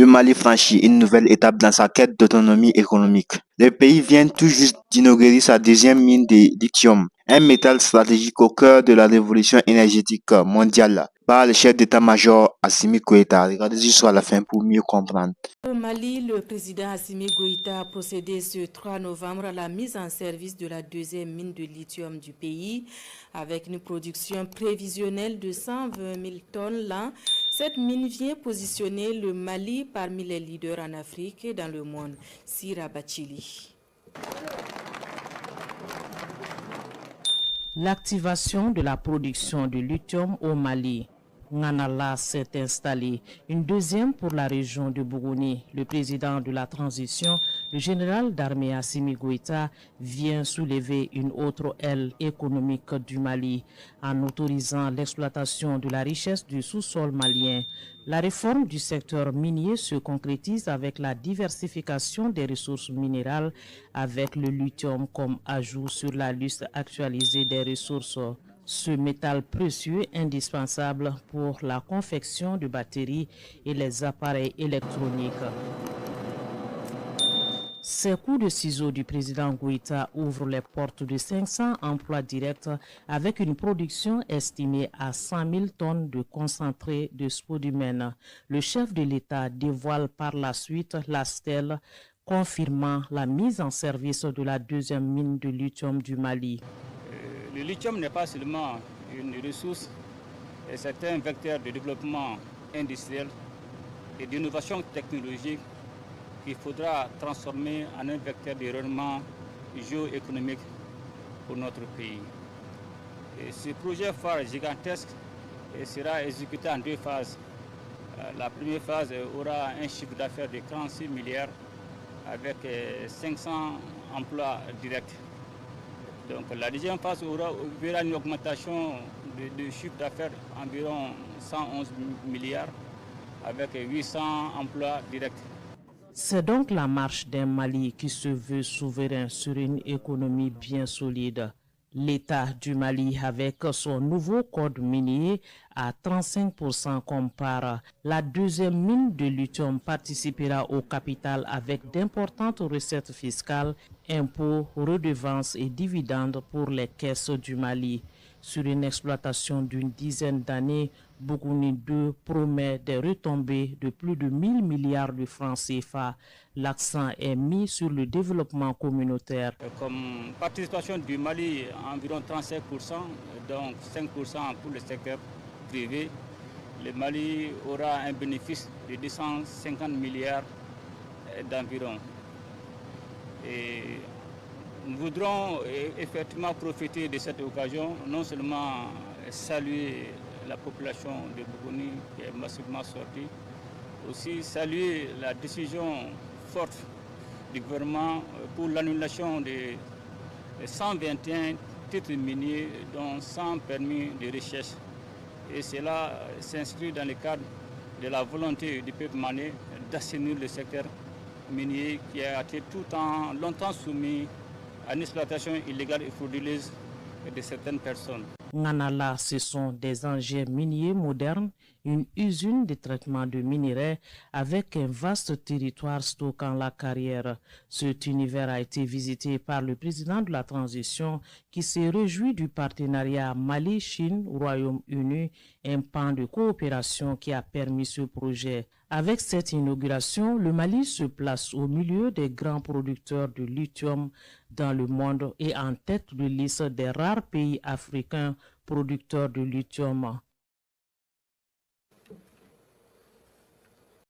Le Mali franchit une nouvelle étape dans sa quête d'autonomie économique. Le pays vient tout juste d'inaugurer sa deuxième mine de lithium, un métal stratégique au cœur de la révolution énergétique mondiale, par le chef d'état-major Assimi Goïta. Regardez jusqu'à la fin pour mieux comprendre. Au Mali, le président Assimi Goïta a procédé ce 3 novembre à la mise en service de la deuxième mine de lithium du pays avec une production prévisionnelle de 120 000 tonnes l'an. Cette mine vient positionner le Mali parmi les leaders en Afrique et dans le monde. Sira Bachili. L'activation de la production de lithium au Mali. Nganala s'est installé. Une deuxième pour la région de Bougouni. Le président de la transition, le général d'armée Assimi Goïta, vient soulever une autre aile économique du Mali en autorisant l'exploitation de la richesse du sous-sol malien. La réforme du secteur minier se concrétise avec la diversification des ressources minérales avec le lithium comme ajout sur la liste actualisée des ressources. Ce métal précieux indispensable pour la confection de batteries et les appareils électroniques. Ces coups de ciseaux du président Goïta ouvrent les portes de 500 emplois directs avec une production estimée à 100 000 tonnes de concentré de spodumène. Le chef de l'État dévoile par la suite la stèle confirmant la mise en service de la deuxième mine de lithium du Mali. Le lithium n'est pas seulement une ressource, c'est un vecteur de développement industriel et d'innovation technologique qu'il faudra transformer en un vecteur de rayonnement géoéconomique pour notre pays. Et ce projet phare gigantesque sera exécuté en deux phases. La première phase aura un chiffre d'affaires de 46 milliards avec 500 emplois directs. Donc la deuxième phase verra une augmentation de chiffre d'affaires environ 111 milliards avec 800 emplois directs. C'est donc la marche d'un Mali qui se veut souverain sur une économie bien solide. L'État du Mali, avec son nouveau code minier à 35% comme part, la deuxième mine de lithium participera au capital avec d'importantes recettes fiscales, impôts, redevances et dividendes pour les caisses du Mali. Sur une exploitation d'une dizaine d'années, Bougouni 2 promet des retombées de plus de 1000 milliards de francs CFA. L'accent est mis sur le développement communautaire. Comme participation du Mali, environ 35%, donc 5% pour le secteur privé, le Mali aura un bénéfice de 250 milliards d'environ. Et nous voudrons effectivement profiter de cette occasion, non seulement saluer la population de Bougouni qui est massivement sortie, aussi saluer la décision forte du gouvernement pour l'annulation de 121 titres miniers dont 100 permis de recherche. Et cela s'inscrit dans le cadre de la volonté du peuple malien d'assainir le secteur minier qui a été longtemps soumis à une exploitation illégale et frauduleuse de certaines personnes. Nganala, ce sont des engins miniers modernes, une usine de traitement de minerais avec un vaste territoire stockant la carrière. Cet univers a été visité par le président de la transition qui s'est réjoui du partenariat Mali-Chine-Royaume-Uni, un pan de coopération qui a permis ce projet. Avec cette inauguration, le Mali se place au milieu des grands producteurs de lithium dans le monde et en tête de liste des rares pays africains producteurs de lithium.